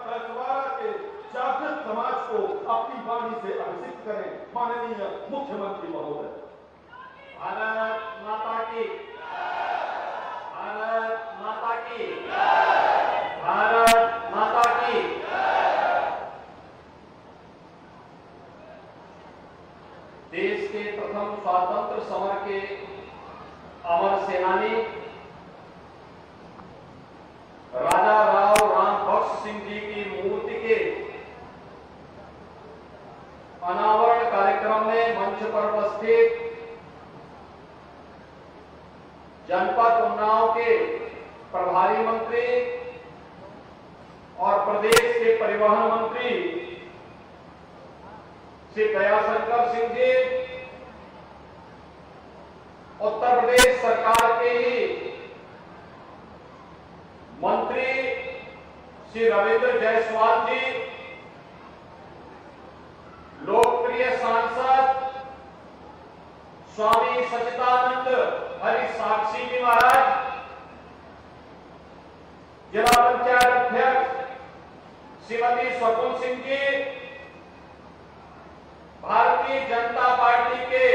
छुआरा के जागृत समाज को अपनी वाणी से अभिषिक्त करें। माननीय मुख्यमंत्री महोदय। भारत माता की, भारत माता की, भारत माता की। देश के प्रथम स्वातंत्र समर के अमर सेनानी राजा राव रामबख्श सिंह जी की मूर्ति के अनावरण कार्यक्रम में मंच पर उपस्थित जनपद उन्नाव के प्रभारी मंत्री और प्रदेश के परिवहन मंत्री श्री दयाशंकर सिंह जी, उत्तर प्रदेश सरकार के ही मंत्री श्री रविंद्र जायसवाल जी, लोकप्रिय सांसद स्वामी सच्चिदानंद हरि साक्षी जी महाराज, जिला पंचायत अध्यक्ष श्रीमती स्वकुल सिंह जी, भारतीय जनता पार्टी के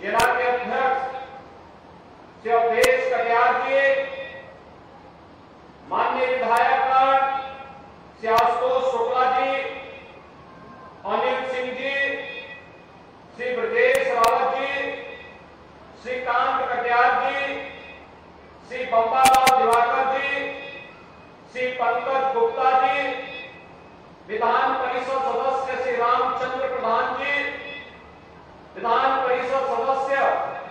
जिला के अध्यक्ष श्री अवधेश कटियार जी, माननीय विधायक श्री आशुतोष शुक्ला जी, अनिल सिंह जी, श्री ब्रजेश रावत जी, श्रीकांत कटियार जी, श्री बंबालाल दिवाकर जी, श्री पंकज गुप्ता जी, विधान परिषद सदस्य श्री रामचंद्र प्रधान जी, विधान परिषद सदस्य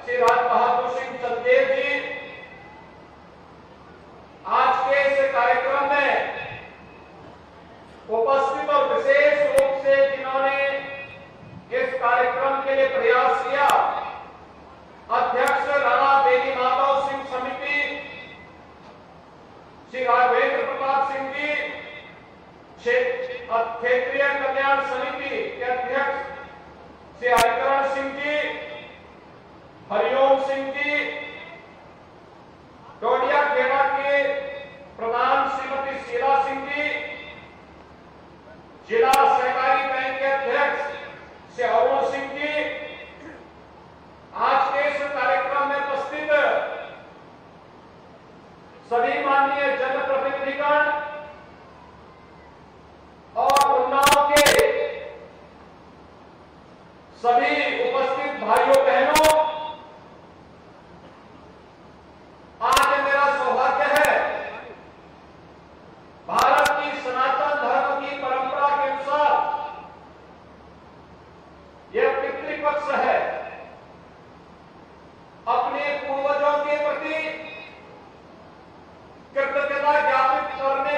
श्री राज बहादुर सिंह चंदेल जी। आज के इस कार्यक्रम में उपस्थित और विशेष रूप से जिन्होंने इस कार्यक्रम के लिए प्रयास किया, अध्यक्ष राणा बेनी माधव सिंह समिति श्री राघवेंद्र प्रताप सिंह जी, क्षेत्रीय कल्याण समिति के अध्यक्ष श्री हरिकरण सिंह जी, हरिओम सिंह जी, डोडिया खेड़ा के प्रधान श्रीमती शीला सिंह जी, जिला सहकारी बैंक के अध्यक्ष श्री अरुण सिंह जी, आज के इस कार्यक्रम में उपस्थित सभी माननीय जनप्रतिनिधिगण और उन्नाव के सभी उपस्थित भाइयों बहनों, आज मेरा सौभाग्य है भारत की सनातन धर्म की परंपरा के अनुसार यह पितृपक्ष है। अपने पूर्वजों के प्रति कृतज्ञता ज्ञापित करने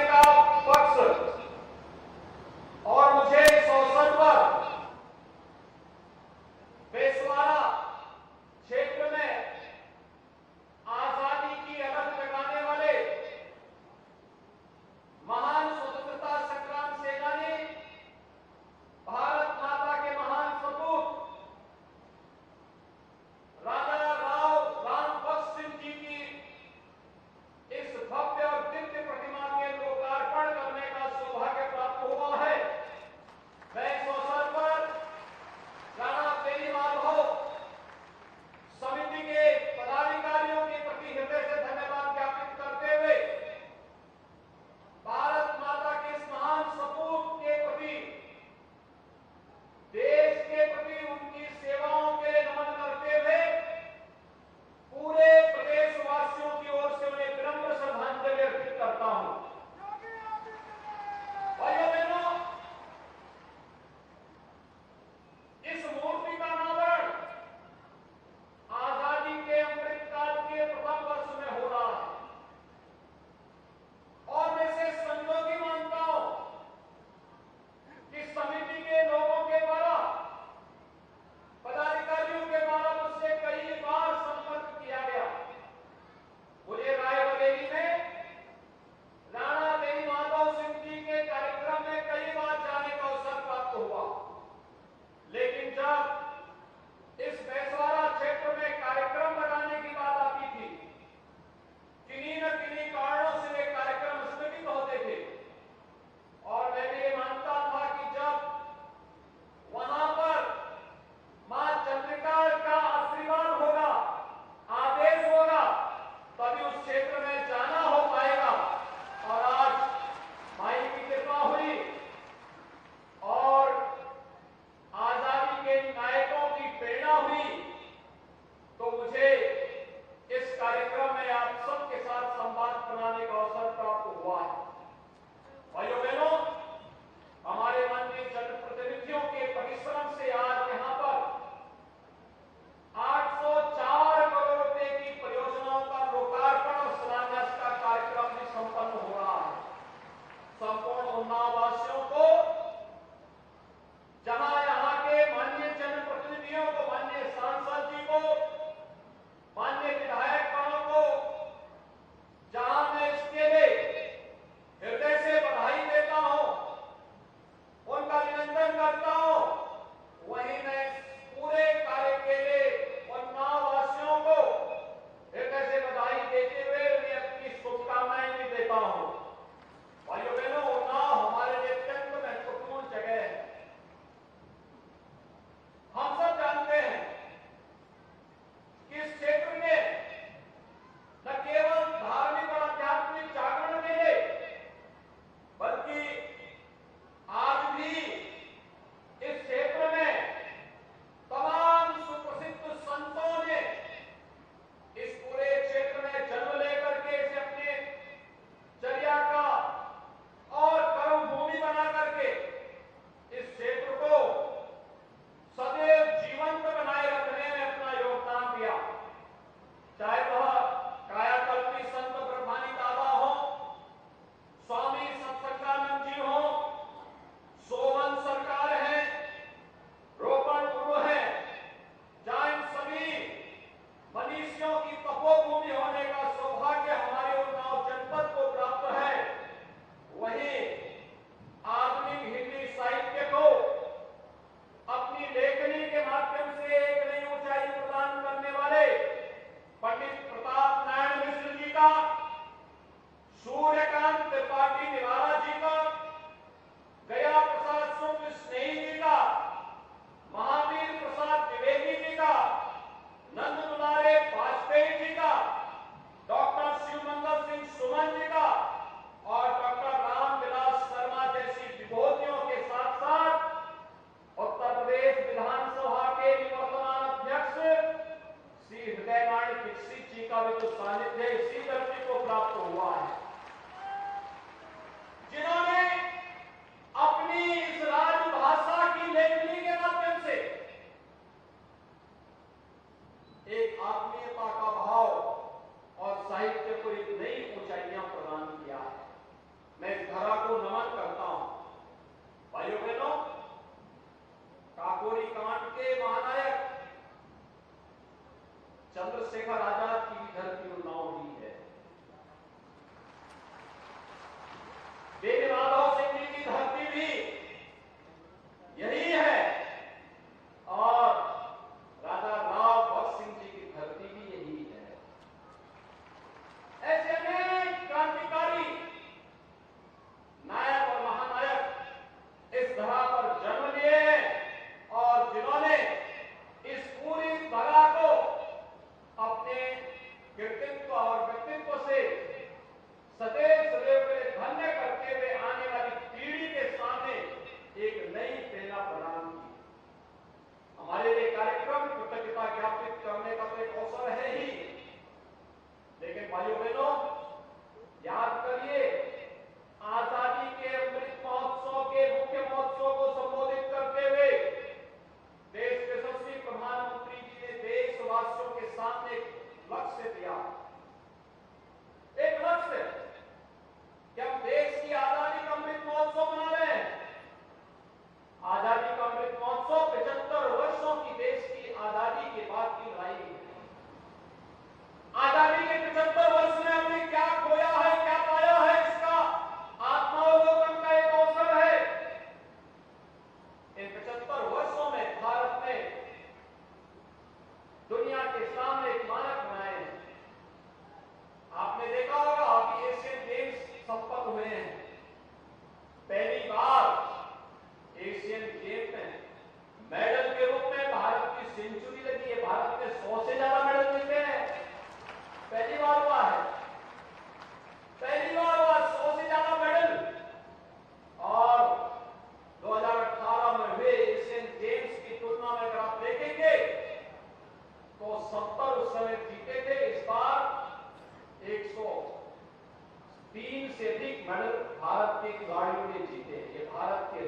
से अधिक मेडल भारत के खिलाड़ियों ने जीते। ये भारत के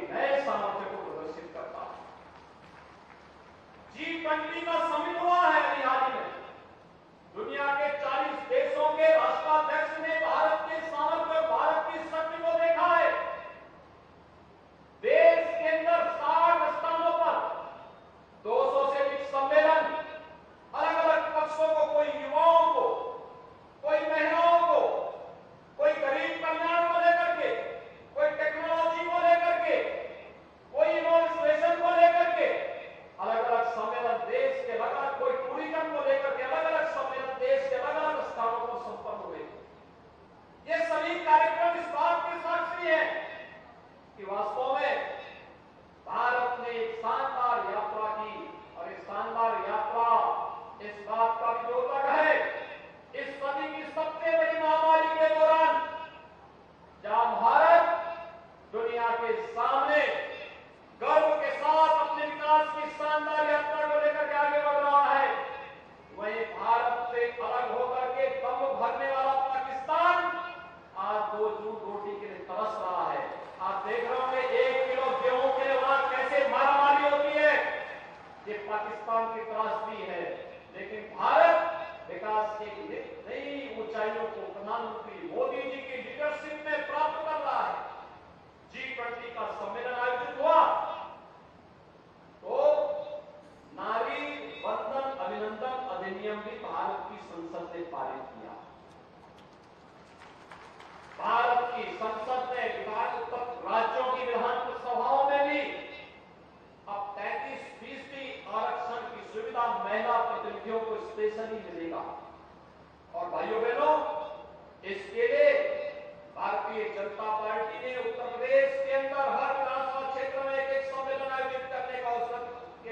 नए सामर्थ्य को प्रदर्शित करता है। G20 का समिट हुआ है अभी हाल ही में। दुनिया के 40 देशों के राष्ट्राध्यक्ष ने भारत के सामर्थ्य और भारत की शक्ति को देखा है। देश के अंदर 60 स्थानों पर 200 से अधिक सम्मेलन, अलग अलग पक्षों को, कोई युवाओं को, कोई महिलाओं को, कोई गरीब कल्याण को लेकर के, कोई टेक्नोलॉजी को लेकर के, कोई इनोवेशन को लेकर के, अलग अलग सम्मेलन देश के अलग, कोई टूरिज्म को लेकर के अलग अलग सम्मेलन देश के अलग अलग स्थानों पर संपन्न हुए। ये सभी कार्यक्रम इस बात के साक्षी हैं कि वास्तव में भारत ने एक शानदार यात्रा की, और इस शानदार यात्रा इस बात का भी द्योतक है, इस सदी की सबसे बड़ी महामारी के दौरान जहां भारत दुनिया के सामने गर्व के साथ अपने विकास की शानदार यात्रा को लेकर के आगे बढ़ रहा है, वहीं भारत से अलग होकर के दम भरने वाला पाकिस्तान आज 2 जून रोटी के लिए तरस रहा है। आप देख रहे होंगे 1 किलो गेहूं के लिए वहां कैसे मारामारी होती है। ये पाकिस्तान की त्रासदी है, लेकिन भारत विकास के नई ऊंचाइयों को प्रधानमंत्री मोदी जी की लीडरशिप में प्राप्त कर रहा है। G20 का सम्मेलन आयोजित हुआ तो नारी वंदन अभिनंदन अधिनियम भी भारत की संसद ने पारित किया। भारत की संसद ने राज्यों की विधान सभाओं में भी अब 33% आरक्षण की सुविधा महिला प्रतिनिधियों को स्पेशली मिलेगा। और भाइयों बहनों, इसके लिए भारतीय जनता पार्टी ने उत्तर प्रदेश के अंदर हर विधानसभा क्षेत्र में एक सम्मेलन आयोजित करने का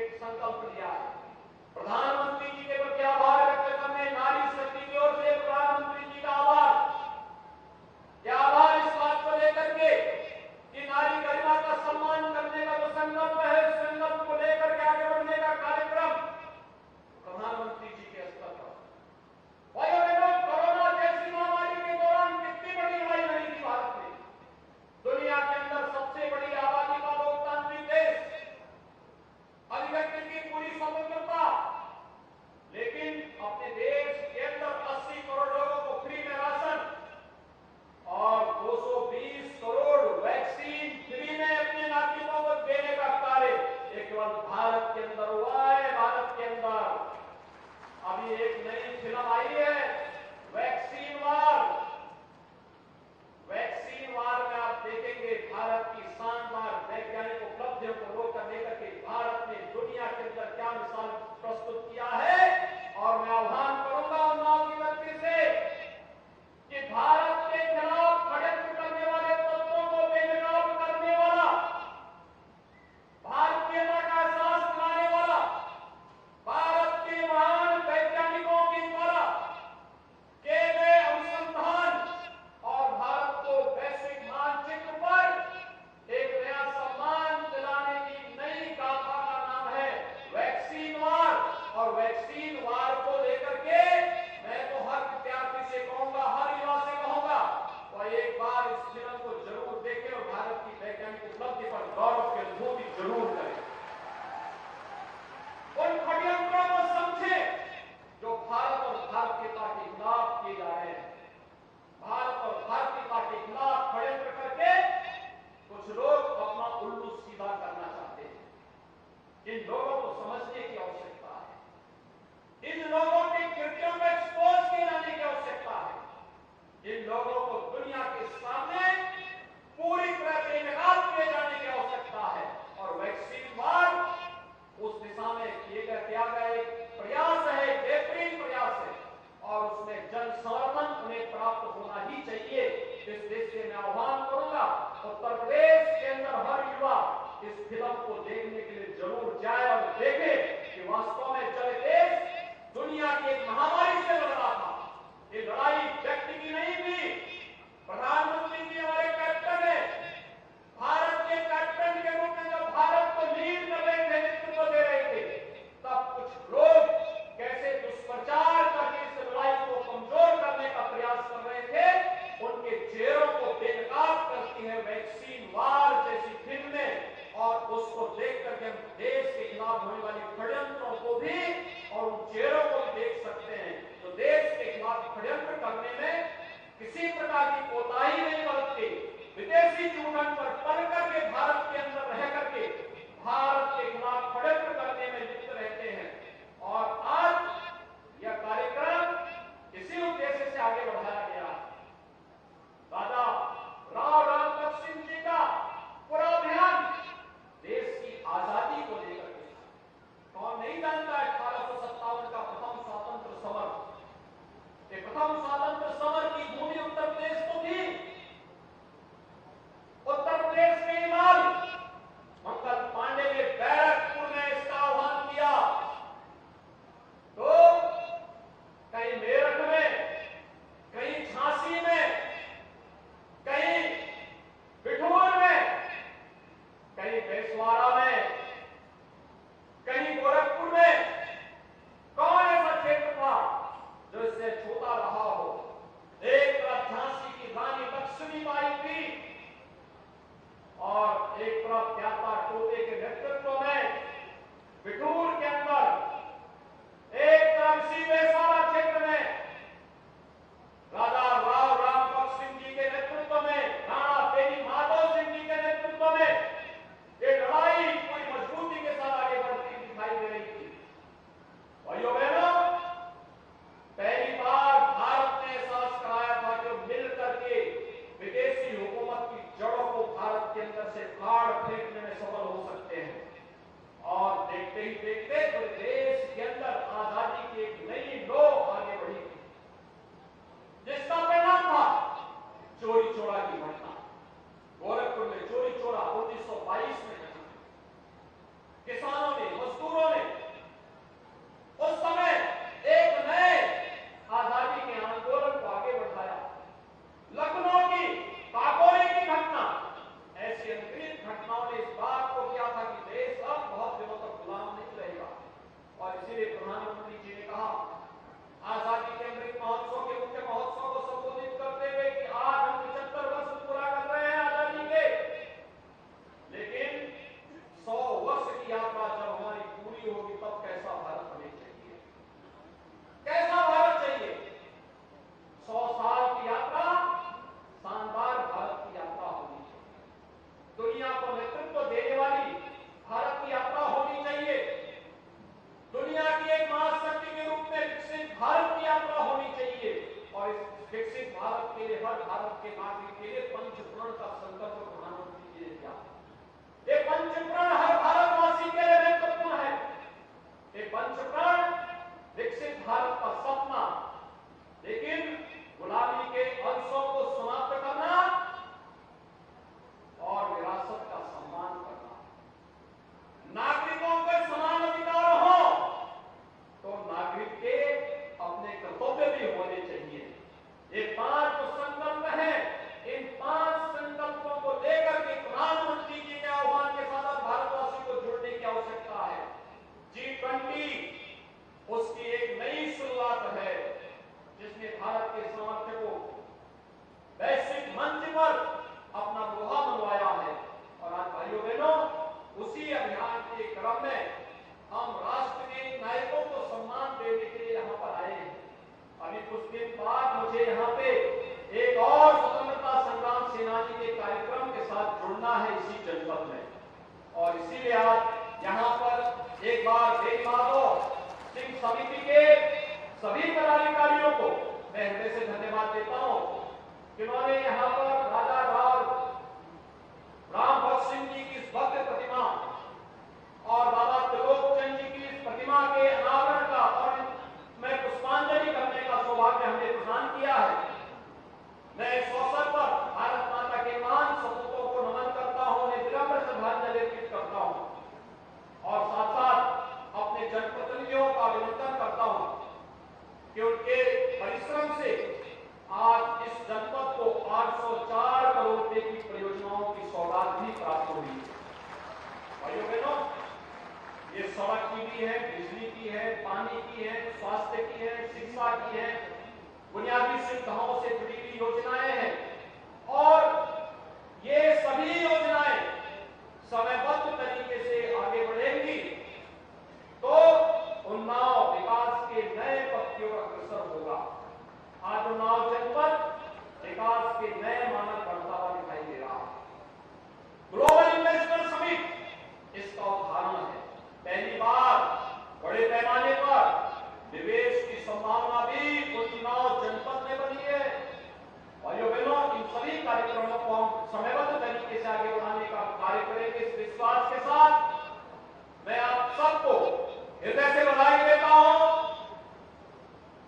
एक संकल्प लिया है। प्रधानमंत्री जी के प्रति आभार व्यक्त करने, नारी शक्ति की ओर से प्रधानमंत्री जी का आभार। यह आभार इस बात को लेकर के कि नारी गरिमा का सम्मान करने का जो संकल्प है, उस संकल्प को लेकर के आगे बढ़ने का कार्यक्रम प्रधानमंत्री जी के स्तर पर। भाइयों बहनों, कोरोना जैसी महामारी के दौरान कितनी बड़ी लड़ाई लड़ी थी भारत ने। दुनिया के अंदर सबसे बड़ी आबादी का लोकतांत्रिक देश, अभिव्यक्ति की पूरी स्वतंत्रता, लेकिन अपने देश के अंदर 80 करोड़ लोगों को फ्री में राशन और 220 करोड़ वैक्सीन फ्री में अपने नागरिकों को देने का कार्य एक केवल भारत के अंदर हुआ है। भारत के अंदर अभी एक नई फिल्म आई है, वैक्सीन वार। वैक्सीन वार में आप देखेंगे भारत की शानदार वैज्ञानिक उपलब्धियों को रोक लेकर के भारत ने दुनिया के अंदर क्या मिसाल प्रस्तुत किया है। और मैं आह्वान करूंगा उन्नाव की धरती से कि भारत के खिलाफ षड्यंत्र करने वाले तत्वों को बेनकाब करने वाला, भारतीयता का एहसास दिलाने वाला, भारत के महान वैज्ञानिकों के द्वारा किए गए अनुसंधान और भारत को वैश्विक मानचित्र पर एक नया सम्मान दिलाने की नई गाथा का नाम है वैक्सीन वार। और वैक्सीन वार को लेकर के मैं तो हर विद्यार्थी से कहूंगा, हर युवा से कहूंगा, और एक बार इस फिल्म को जरूर देखें और भारत की वैज्ञानिक उपलब्धि पर गौरव की अनुभूति जरूर करें। उन षड्यंत्रों को समझें जो भारत और भारतीयता के खिलाफ किए जा रहे हैं। भारत और भारतीयता के खिलाफ षड्यंत्र करके कुछ लोग अपना उल्लू सीधा करना चाहते हैं। इन लोगों को समझने की आवश्यकता है, इन लोगों के कृत्यों को एक्सपोज किए जाने की आवश्यकता है, इन लोगों को दुनिया के सामने पूरी तरह बेनकाब किए जाने की आवश्यकता है। और वैक्सीन वार उस दिशा में किया गया एक प्रयास है, एक बेहतरीन प्रयास है, और उसमें जन समर्थन उन्हें प्राप्त होना ही चाहिए। इस देश से मैं आह्वान करूंगा उत्तर प्रदेश के अंदर हर युवा इस फिल्म को देखने के लिए जरूर जाए और देखे कि वास्तव में जब देश दुनिया की एक महामारी से लड़ रहा था, ये लड़ाई व्यक्ति की नहीं थी। प्रधानमंत्री जी हमारे कैप्टन है, भारत के कैप्टन के रूप में जब भारत को लीड कर रहे थे, नेतृत्व दे रहे थे, तब कुछ लोग कैसे दुष्प्रचार करके इस लड़ाई को कमजोर करने का प्रयास कर रहे थे, उनके के लिए, हर भारत के नागरिक के लिए पंचप्रण का संकल्प प्रधानमंत्री जी ने किया। ये पंचप्रण हर भारतवासी के लिए महत्वपूर्ण है। ये पंचप्रण विकसित भारत का सपना, लेकिन गुलामी के अंशों को समाप्त करना और विरासत का सम्मान करना, नागरिकों के समान अधिकार हो तो नागरिक के अपने कर्तव्य भी होने चाहिए। ये 5 जो संकल्प हैं, इन 5 संकल्पों को लेकर के प्रधानमंत्री जी के आह्वान के साथ भारतवासी को जुड़ने की आवश्यकता है। G20 उसकी एक नई शुरुआत है, जिसने भारत के सामर्थ्य को वैश्विक मंच पर अपना लोहा मनवाया है। और आज भाइयों बहनों, उसी अभियान के क्रम में हम राष्ट्र के नायकों को सम्मान देने के लिए यहाँ पर आए हैं। अभी कुछ दिन बाद मुझे यहाँ पे एक और स्वतंत्रता संग्राम सेनानी के कार्यक्रम के साथ जुड़ना है इसी जनपद में, और इसीलिए आज यहाँ पर एक बार देवी माधव सिंह समिति के सभी पदाधिकारियों को मैं हृदय से धन्यवाद देता हूँ, जिन्होंने यहाँ पर राजा राम भक्त सिंह जी की इस भव्य प्रतिमा और बाबा त्रिलोक चंद जी की इस प्रतिमा के अनावरण का और मैं पुष्पांजलि करने का सौभाग्य हमने प्रदान किया है। मैं इस अवसर पर भारत माता के महान सपूतों को नमन करता हूँ, उन्हें विनम्र श्रद्धांजलि अर्पित करता हूँ और साथ साथ अपने जनप्रतिनिधियों का अभिनंदन करता हूँ कि उनके परिश्रम से आज इस जनपद को 804 करोड़ रुपए की परियोजनाओं की सौगात भी प्राप्त हुई है। भाइयों बहनों, ये सड़क की भी है, बिजली की है, पानी की है, स्वास्थ्य की है, शिक्षा की है, बुनियादी सुविधाओं से जुड़ी हुई योजनाएं हैं और ये सभी योजनाएं समयबद्ध तरीके से आगे बढ़ेंगी तो उन्नाव विकास के नए पथ की ओर अग्रसर होगा। आज उन्नाव जनपद विकास के नए मानक बढ़ता हुआ दिखाई दे रहा है। ग्लोबल इन्वेस्टर समिट इसका उदाहरण है। पहली बार बड़े पैमाने पर निवेश की संभावना भी उन्नाव जनपद में बनी है। भाइयों बहनों, इन सभी कार्यक्रमों को हम समयबद्ध तरीके से आगे बढ़ाने का कार्य करेंगे। इस विश्वास के साथ मैं आप सबको हृदय से बधाई देता हूं।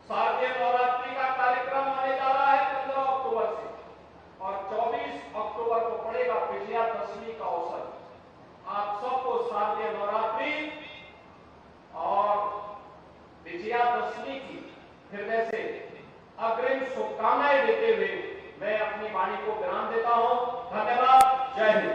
शारदीय नवरात्रि का कार्यक्रम आने जा रहा है 15 अक्टूबर से और 24 अक्टूबर को पड़ेगा विजयादशमी का अवसर। आप सबको शारदीय नवरात्रि और विजयादशमी की हृदय से अग्रिम शुभकामनाएं देते हुए मैं अपनी वाणी को विराम देता हूं। धन्यवाद। जय हिंद।